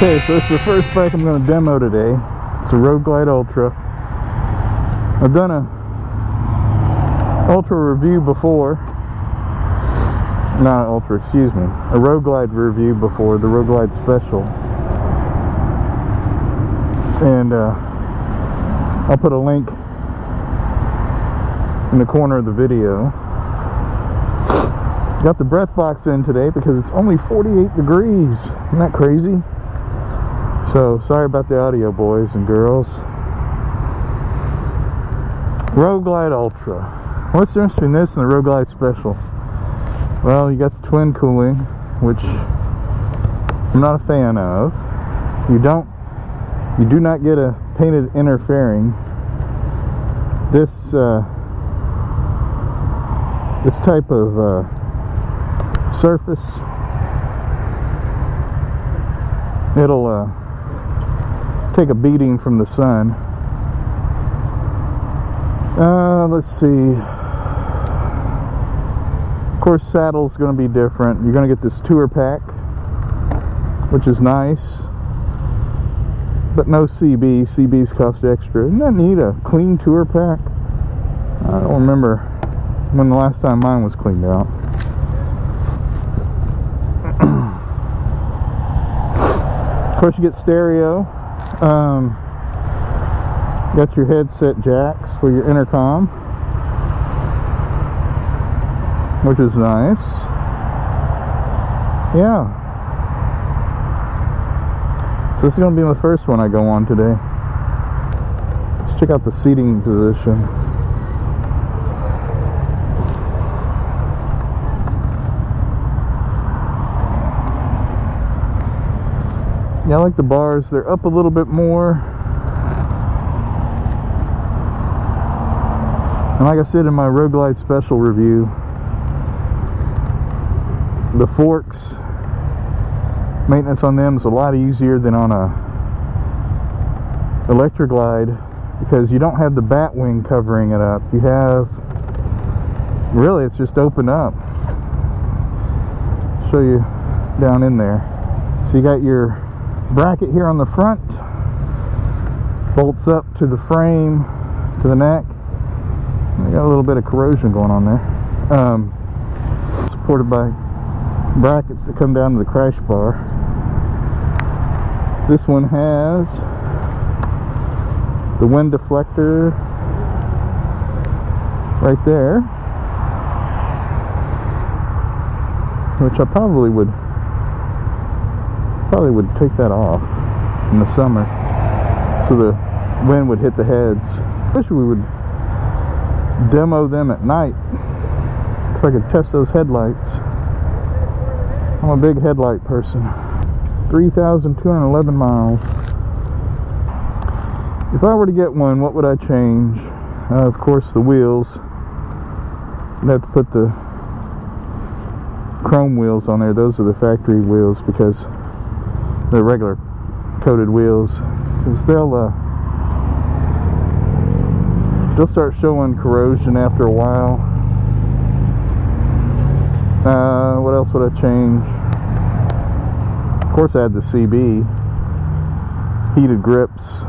Okay, so this is the first bike I'm going to demo today. It's a Road Glide Ultra. I've done a Ultra review before. Not Ultra, excuse me. A Road Glide review before, the Road Glide Special. And I'll put a link in the corner of the video. Got the breath box in today because it's only 48 degrees. Isn't that crazy? So, sorry about the audio, boys and girls. Road Glide Ultra. What's interesting in this and the Road Glide Special? Well, you got the twin cooling, which I'm not a fan of. You do not get a painted interfering. This type of surface, it'll take a beating from the sun. Let's see. Of course, saddle's going to be different. You're going to get this tour pack, which is nice, but no CB. CBs cost extra. Isn't that neat? A clean tour pack. I don't remember when the last time mine was cleaned out. Of course, you get stereo. Got your headset jacks for your intercom, which is nice. Yeah. So this is going to be the first one I go on today. Let's check out the seating position. Yeah, I like the bars. They're up a little bit more. And like I said in my Road Glide Special review, the forks, maintenance on them is a lot easier than on a Electroglide, because you don't have the bat wing covering it up. You have, really, it's just open up. Show you down in there. So you got your bracket here on the front, bolts up to the frame, to the neck. I got a little bit of corrosion going on there. Supported by brackets that come down to the crash bar. This one has the wind deflector right there, which I probably would take that off in the summer so the wind would hit the heads. I wish we would demo them at night if I could test those headlights. I'm a big headlight person. 3,211 miles. If I were to get one, what would I change? Of course, the wheels. I'd have to put the chrome wheels on there. Those are the factory wheels, because they're regular coated wheels, because they'll start showing corrosion after a while. What else would I change? Of course, I had the CB. Heated grips.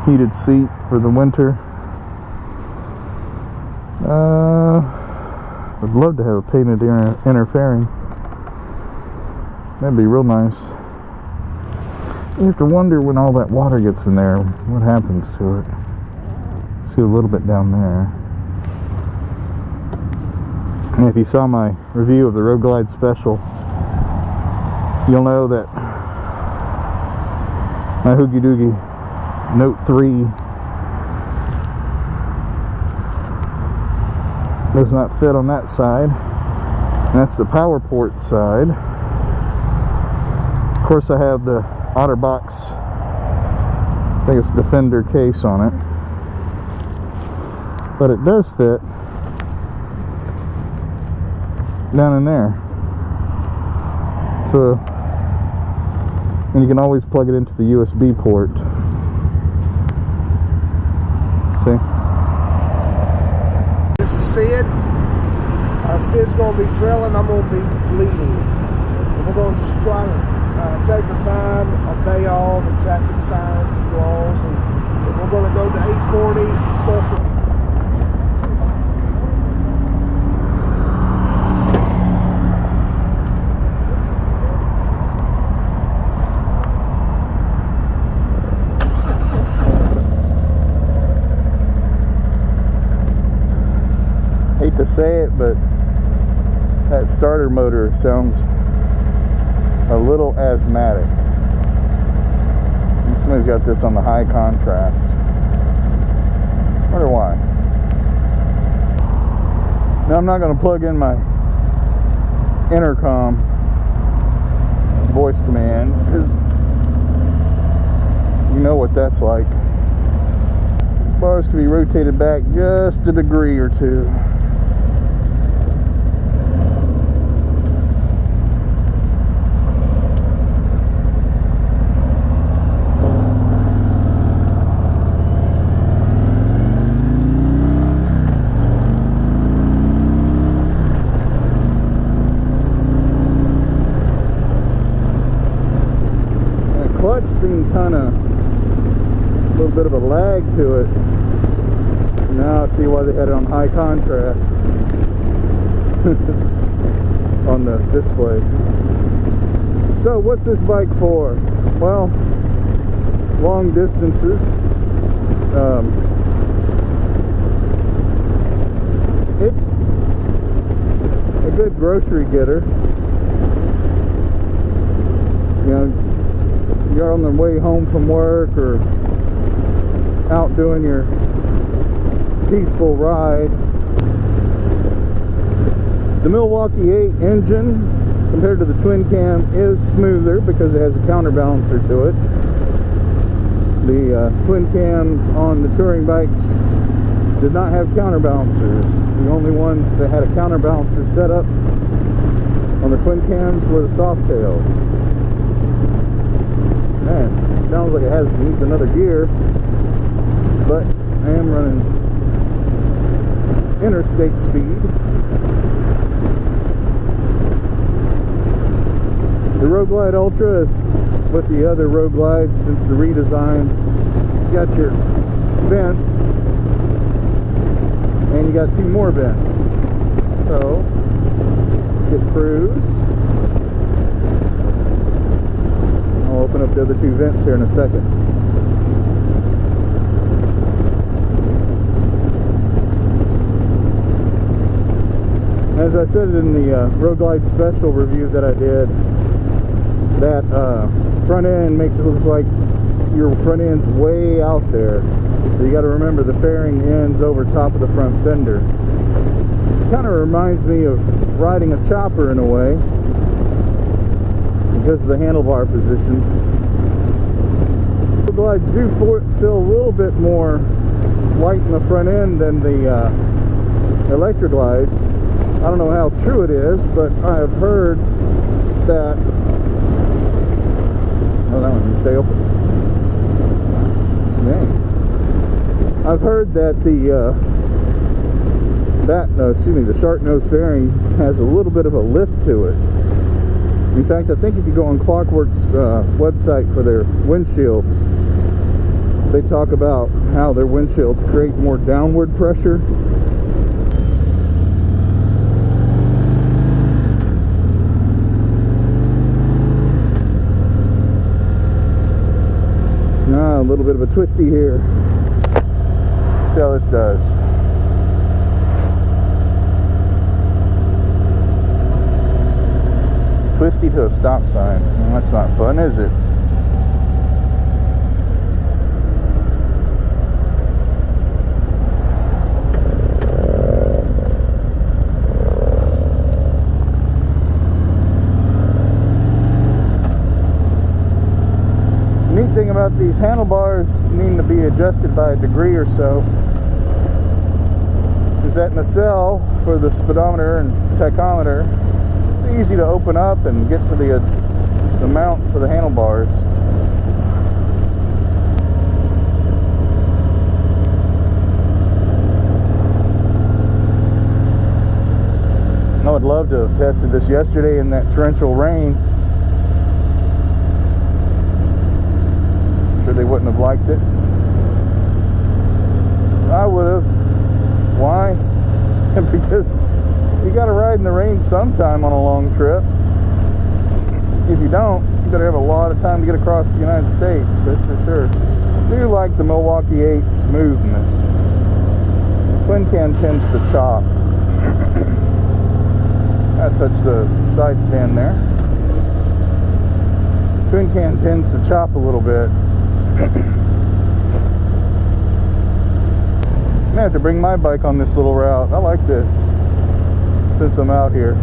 Heated seat for the winter. I'd love to have a painted interfering. That'd be real nice. You have to wonder when all that water gets in there, what happens to it. See a little bit down there. And if you saw my review of the Road Glide Special, you'll know that my Hoogie Doogie Note 3 does not fit on that side. And that's the power port side. Of course, I have the OtterBox, I think it's Defender case on it, but it does fit down in there. So, and you can always plug it into the USB port. See? This is Sid. Sid's going to be trailing, I'm going to be leading. And we're going to just try to obey all the traffic signs and laws, and we're going to go to 840 Circle. Hate to say it, but that starter motor sounds a little asthmatic. And somebody's got this on the high contrast. Wonder why. Now I'm not going to plug in my intercom voice command, because you know what that's like. Bars can be rotated back just a degree or two. Seemed kind of a little bit of a lag to it. Now I see why they had it on high contrast on the display. So what's this bike for? Well, long distances. It's a good grocery getter. You know, you're on the way home from work or out doing your peaceful ride. The Milwaukee 8 engine compared to the twin cam is smoother because it has a counterbalancer to it. The twin cams on the touring bikes did not have counterbalancers. The only ones that had a counterbalancer set up on the twin cams were the soft tails. Man, it sounds like it needs another gear, but I am running interstate speed. The Road Glide Ultra is with the other Road Glides since the redesign. You got your vent, and you got two more vents. So, get cruise. I'll open up the other two vents here in a second. As I said in the Road Glide special review that I did, that front end makes it look like your front end's way out there. So you got to remember the fairing ends over top of the front fender. It kind of reminds me of riding a chopper in a way, because of the handlebar position. The glides do feel a little bit more light in the front end than the electric glides. I don't know how true it is, but I have heard that... Oh, that one can stay open. Dang. I've heard that the the shark nose fairing has a little bit of a lift to it. In fact, I think if you go on Clockwork's website for their windshields, they talk about how their windshields create more downward pressure. A little bit of a twisty here. Let's see how this does. Twisty to a stop sign. Well, that's not fun, is it? Neat thing about these handlebars needing to be adjusted by a degree or so is that in the cell for the speedometer and tachometer, it's easy to open up and get to the mounts for the handlebars. I would love to have tested this yesterday in that torrential rain. they wouldn't have liked it. I would have. Why? Because you got to ride in the rain sometime on a long trip. If you don't, you better have a lot of time to get across the United States, that's for sure. I do like the Milwaukee 8 smoothness. The twin cam tends to chop. I touched the side stand there. Twin cam tends to chop a little bit. I'm gonna have to bring my bike on this little route. I like this since I'm out here.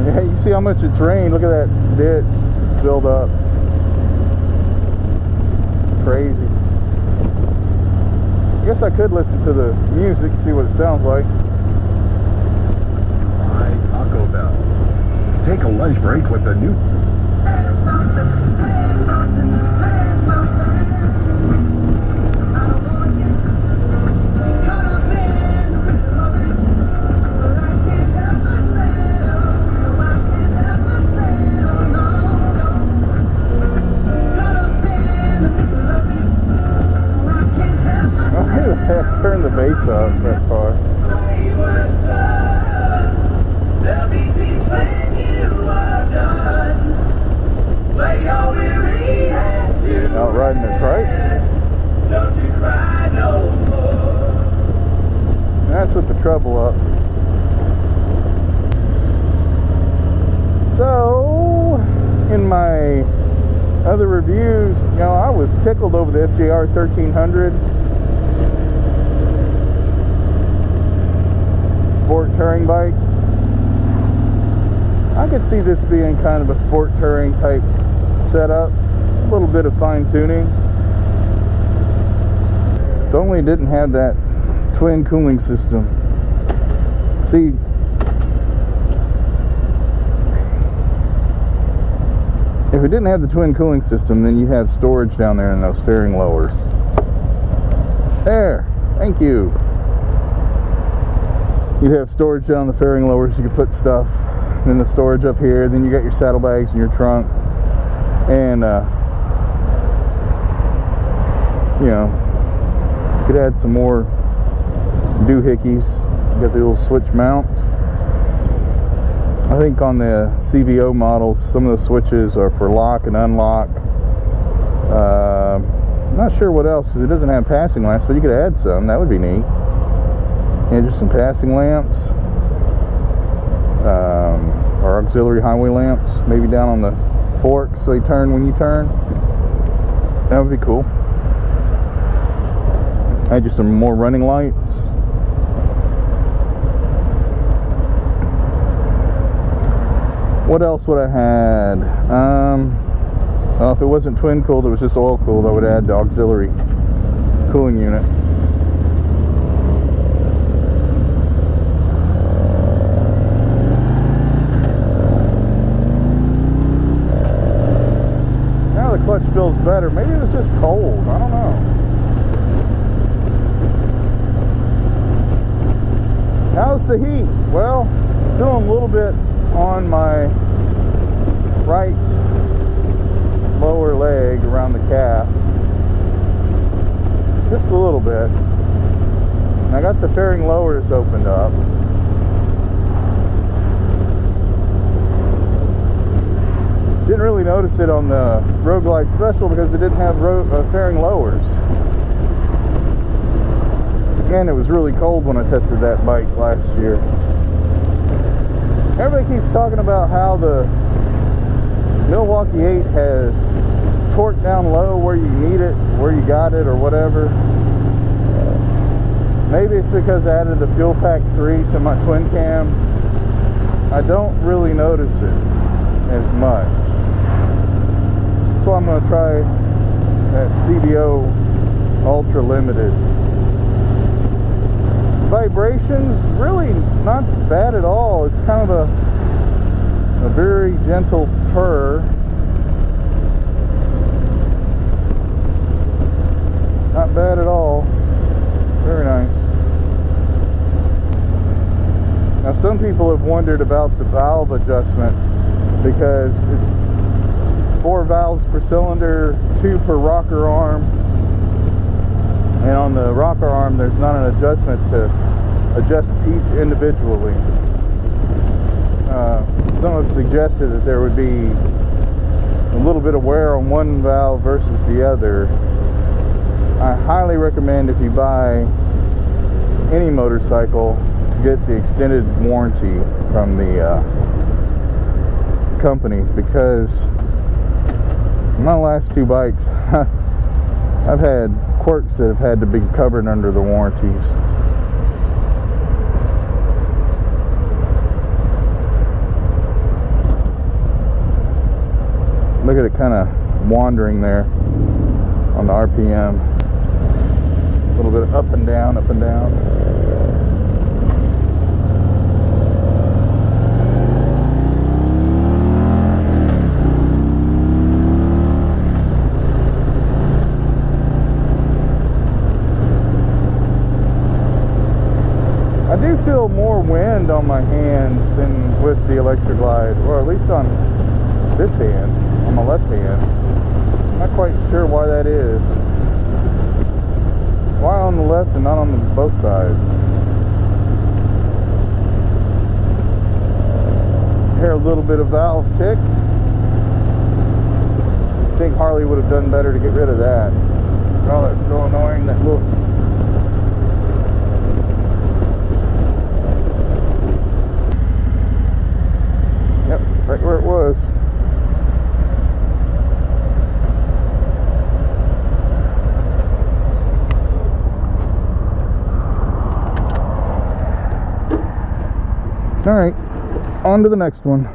Yeah, you see how much it's rained. Look at that ditch just filled up. Crazy. I guess I could listen to the music, see what it sounds like. Buy Taco Bell. Take a lunch break with the new. Turn the bass up that far. Out riding the trike. That's what the trouble up. So, in my other reviews, you know, I was tickled over the FJR 1300. Sport touring bike. I could see this being kind of a sport touring type setup, a little bit of fine tuning. If only it didn't have that twin cooling system. See, if it didn't have the twin cooling system, then you have storage down there in those fairing lowers. There, thank you. You'd have storage down the fairing lowers. You could put stuff in the storage up here. Then you got your saddlebags in your trunk, and you know, you could add some more doohickeys. You got the little switch mounts. I think on the CVO models, some of the switches are for lock and unlock. I'm not sure what else, because it doesn't have passing lamps, but you could add some. That would be neat. And just some passing lamps, or auxiliary highway lamps, maybe down on the forks so they turn when you turn. That would be cool. Add just some more running lights. What else would I had? Well, if it wasn't twin cooled, it was just oil cooled, I would add the auxiliary cooling unit. Clutch feels better. Maybe it was just cold. I don't know. How's the heat? Well, feeling a little bit on my right lower leg around the calf. Just a little bit. And I got the fairing lowers opened up. Didn't really notice it on the Road Glide Special because it didn't have fairing lowers. And it was really cold when I tested that bike last year. Everybody keeps talking about how the Milwaukee 8 has torque down low where you need it, where you got it, or whatever. Maybe it's because I added the Fuel Pack 3 to my twin cam. I don't really notice it as much. So I'm going to try that CVO Ultra Limited. Vibrations, really not bad at all. It's kind of a very gentle purr. Not bad at all. Very nice. Now some people have wondered about the valve adjustment because 4 valves per cylinder, 2 per rocker arm. And on the rocker arm, there's not an adjustment to adjust each individually. Some have suggested that there would be a little bit of wear on one valve versus the other. I highly recommend, if you buy any motorcycle, to get the extended warranty from the company, because my last 2 bikes I've had quirks that have had to be covered under the warranties. Look at it kind of wandering there on the RPM. A little bit up and down, up and down. I do feel more wind on my hands than with the Electroglide, or at least on this hand, on my left hand. I'm not quite sure why that is. Why on the left and not on both sides? Hear a little bit of valve tick. I think Harley would have done better to get rid of that. Oh, that's so annoying, that little... Yep, right where it was. All right, on to the next one.